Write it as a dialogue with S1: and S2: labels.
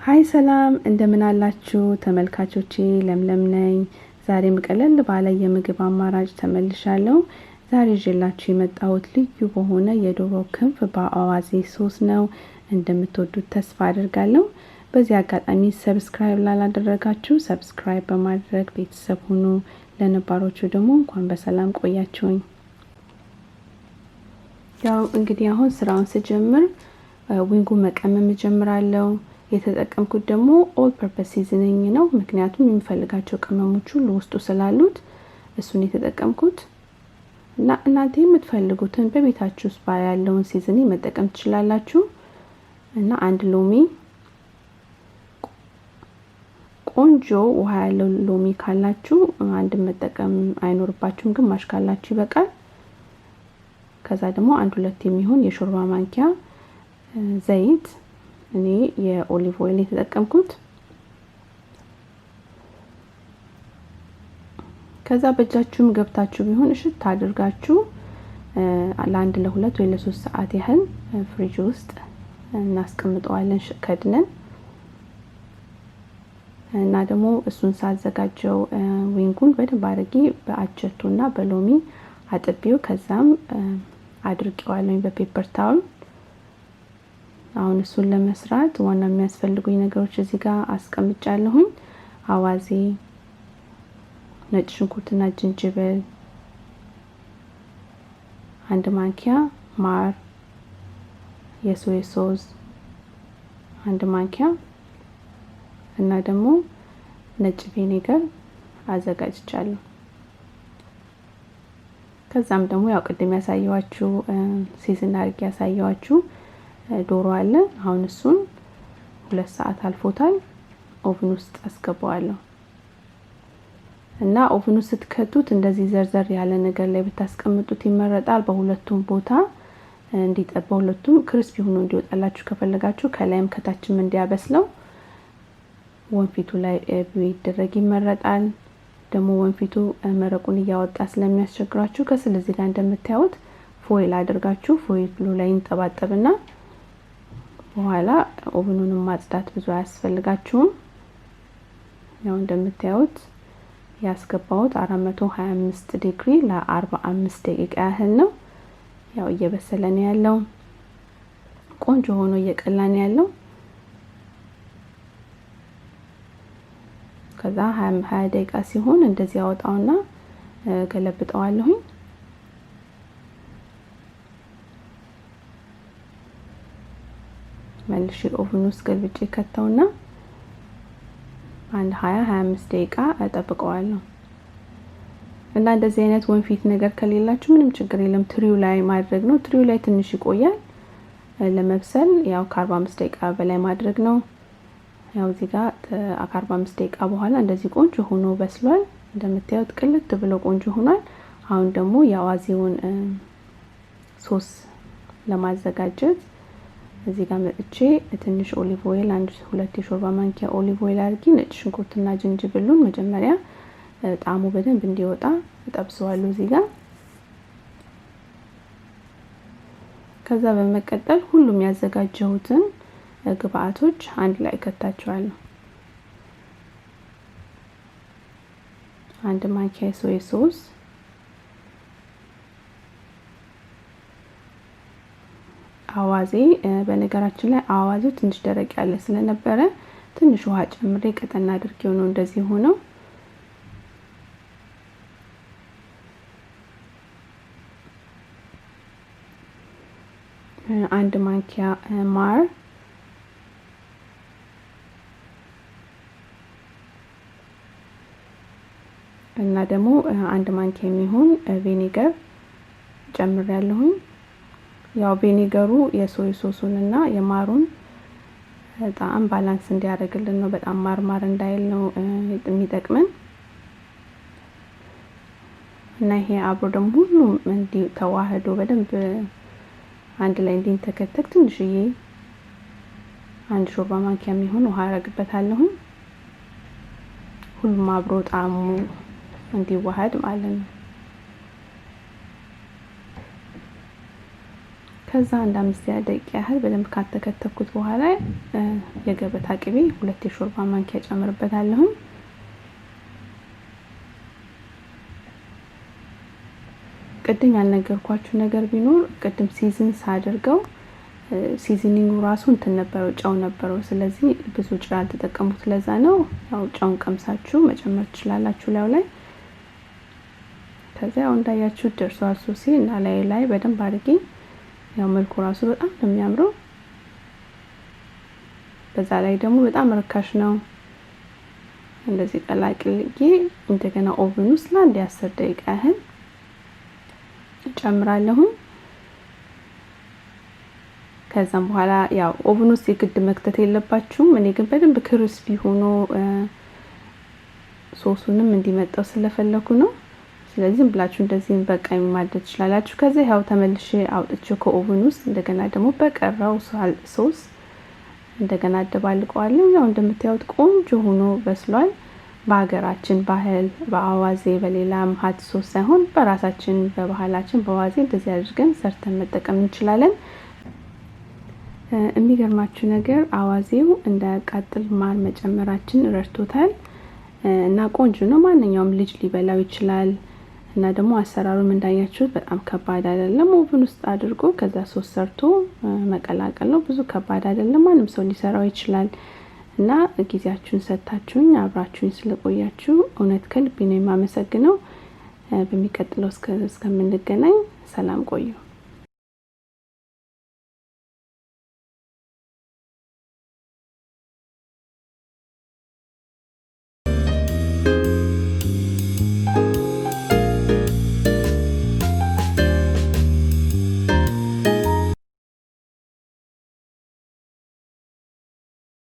S1: ሃይ ሰላም እንደምን አላችሁ ተመልካቾቼ ለምለም ነኝ ዛሬም ቀለል ባለ የምግብ አማራጭ ተመልሻለሁ ዛሬ ይዤላችሁ የመጣሁት ልዩ በሆነ የዶሮ ክንፍ በአዋዜ ሶስ ነው እንደምትወዱት ተስፋ አደርጋለሁ በዚህ አጋጣሚ ሰብስክራይብ ላላደረጋችሁ ሰብስክራይብ በማድረግ ቤተሰብ ሁኑ ለነባሮቹ ደግሞ እንኳን በሰላም ቆያችሁኝ ያው እንግዲህ አሁን ስራውን ስጀምር ዊንጉ መቀመም ጀምራለሁ የተጠቀምኩት ደግሞ ኦል ፐርፐስ ሲዝኒንግ ነው ምክንያቱም የሚፈልጋቸው ቅመሞች ሁሉ ውስጡ ስላሉት እሱን የተጠቀምኩት እና እናንተ የምትፈልጉትን በቤታችሁ ውስጥ ያለውን ሲዝኒንግ መጠቀም ትችላላችሁ እና አንድ ሎሚ ቆንጆ ውሃ ያለው ሎሚ ካላችሁ አንድ መጠቀም አይኖርባችሁም ግማሽ ካላችሁ ይበቃል ከዛ ደግሞ አንድ ሁለት የሚሆን የሾርባ ማንኪያ ዘይት እኔ የኦሊቭ ኦይል የተጠቀምኩት ከዛ በእጃችሁም ገብታችሁ ቢሆን እሽት አድርጋችሁ ለአንድ ለሁለት ወይ ለሶስት ሰዓት ያህል ፍሪጅ ውስጥ እናስቀምጠዋለን ከድነን እና ደግሞ እሱን ሳዘጋጀው ዊንጉን በደንብ አድርጌ በአጀቱና በሎሚ አጥቤው ከዛም አድርቄዋለሁ በፔፐር ታውል አሁን እሱን ለመስራት ዋና የሚያስፈልጉኝ ነገሮች እዚህ ጋር አስቀምጫለሁኝ አዋዜ ነጭ ሽንኩርትና ዝንጅብል አንድ ማንኪያ ማር የሶያ ሶስ አንድ ማንኪያ እና ደግሞ ነጭ ቪኔጋር አዘጋጅቻለሁ ከዛም ደግሞ ያው ቅድም ያሳየዋችሁ ሲዝን አድርጌ ያሳየዋችሁ ዶሮ አለ አሁን እሱን 2 ሰዓት አልፎታል ኦቭን ውስጥ አስገባዋለሁ እና ኦቭን ውስጥ ስትከቱት እንደዚህ ዘርዘር ያለ ነገር ላይ ብታስቀምጡት ይመረጣል በሁለቱም ቦታ እንዲጠባው ሁለቱም ክሪስፒ ሆኖ እንዲወጣላችሁ ከፈለጋችሁ ከላይም ከታችም እንዲያበስለው ወንፊቱ ላይ ቢደረግ ይመረጣል ደግሞ ወንፊቱ መረቁን ያወጣ ስለሚያስቸግራችሁ ከስለዚህ ጋር እንደምታዩት ፎይል አድርጋችሁ ፎይሉ ላይ እንጠባጠብና በኋላ ኦቭኑን ማጽዳት ብዙ አያስፈልጋችሁም ያው እንደምታዩት ያስገባውት 425 ዲግሪ ለ45 ደቂቃ ያህል ነው ያው እየበሰለ ነው ያለው ቆንጆ ሆኖ እየቀላ ነው ያለው ከዛ 20 ደቂቃ ሲሆን እንደዚህ ያወጣውና ገለብጠዋለሁኝ መልሼ ኦቭን ውስጥ ገልብጬ ከተውና አንድ 25 ደቂቃ አጠብቀዋለሁ እና እንደዚህ አይነት ወንፊት ነገር ከሌላችሁ ምንም ችግር የለም ትሪው ላይ ማድረግ ነው ትሪው ላይ ትንሽ ይቆያል ለመብሰል ያው 45 ደቂቃ በላይ ማድረግ ነው ያው እዚህ ጋር 45 ደቂቃ በኋላ እንደዚህ ቆንጆ ሆኖ በስሏል እንደምታዩት ቅልጥ ብሎ ቆንጆ ሆኗል አሁን ደግሞ የአዋዜውን ሶስ ለማዘጋጀት እዚህ ጋር መጥቼ ትንሽ ኦሊቭ ኦይል አንድ ሁለት የሾርባ ማንኪያ ኦሊቭ ኦይል አድርጌ ነጭ ሽንኩርትና ዝንጅብሉን መጀመሪያ ጣሙ በደንብ እንዲወጣ ተጠብሰዋለሁ እዚህ ጋር ከዛ በመቀጠል ሁሉም ያዘጋጀሁትን ግብአቶች አንድ ላይ ከታቸዋለሁ አንድ ማንኪያ ሶያ ሶስ አዋዜ በነገራችን ላይ አዋዜ ትንሽ ደረቅ ያለ ስለነበረ ትንሽ ውሃ ጨምሬ ቀጠና አድርጌው ነው እንደዚህ ሆኖ አንድ ማንኪያ ማር እና ደግሞ አንድ ማንኪያ የሚሆን ቪኒገር ጨምሬያለሁኝ ያው ቪኒገሩ የሶያ ሶሱንና የማሩን ጣዕም ባላንስ እንዲያደርግልን ነው በጣም ማርማር እንዳይል ነው የሚጠቅመን እና ይሄ አብሮ ደግሞ ሁሉም እንዲ ተዋህዶ በደንብ አንድ ላይ እንዲንተከተክ ትንሽዬ አንድ ሾርባ ማንኪያ የሚሆን ውሃ አረግበታለሁ ሁሉም አብሮ ጣዕሙ እንዲዋሃድ ማለት ነው ከዛ አንድ 5 ደቂቃ ያህል በደንብ ካተከተኩት በኋላ የገበታ ቅቤ 2 የሾርባ ማንኪያ ጨምርበታለሁ። ቅድም ያልነገርኳችሁ ነገር ቢኖር ቅድም ሲዝን ሳደርገው ሲዝኒንጉ ራሱ እንትን ነበረው ጫው ነበረው። ስለዚህ ብዙ ጨው አልተጠቀምኩት ለዛ ነው። ያው ጫውን ቀምሳችሁ መጨመር ትችላላችሁ ላይ ከዛ ያው እንዳያችሁ ደርሷል ሶሲ እና ላይ በደንብ አድርጌ ያው መልኩ ራሱ በጣም ነው የሚያምረው። በዛ ላይ ደግሞ በጣም ርካሽ ነው። እንደዚህ ቀላቅልጌ እንደገና ኦቨን ውስጥ ለአንድ 10 ደቂቃ ያህል ጨምራለሁ። ከዛም በኋላ ያው ኦቨን ውስጥ የግድ መክተት የለባችሁም። እኔ ግን በደንብ ክሪስፒ ሆኖ ሶሱንም እንዲመጣው ስለፈለኩ ነው። ስለዚህ ብላችሁ እንደዚህ በቃኝ ማድረግ ትችላላችሁ። ከዛ ያው ተመልሼ አውጥቼው ከኦቨን ውስጥ እንደገና ደግሞ በቀራው ሶስ እንደገና አደባልቀዋለሁ። ያው እንደምታዩት ቆንጆ ሆኖ በስሏል። በአገራችን ባህል በአዋዜ በሌላም ሀት ሶስ ሳይሆን በራሳችን በባህላችን በአዋዜ እንደዚህ አድርገን ሰርተን መጠቀም እንችላለን። የሚገርማችሁ ነገር አዋዜው እንዳያቃጥል ማር መጨመራችን ረድቶታል እና ቆንጆ ነው። ማንኛውም ልጅ ሊበላው ይችላል እና ደግሞ አሰራሩም እንዳያችሁት በጣም ከባድ አይደለም። ኦቨን ውስጥ አድርጎ ከዛ ሶስ ሰርቶ መቀላቀል ነው። ብዙ ከባድ አይደለም። ማንም ሰው ሊሰራው ይችላል። እና ጊዜያችሁን ሰጣችሁኝ አብራችሁኝ ስለቆያችሁ እውነት ከልቤ ነው የማመሰግነው። በሚቀጥለው እስከምንገናኝ ሰላም ቆዩ።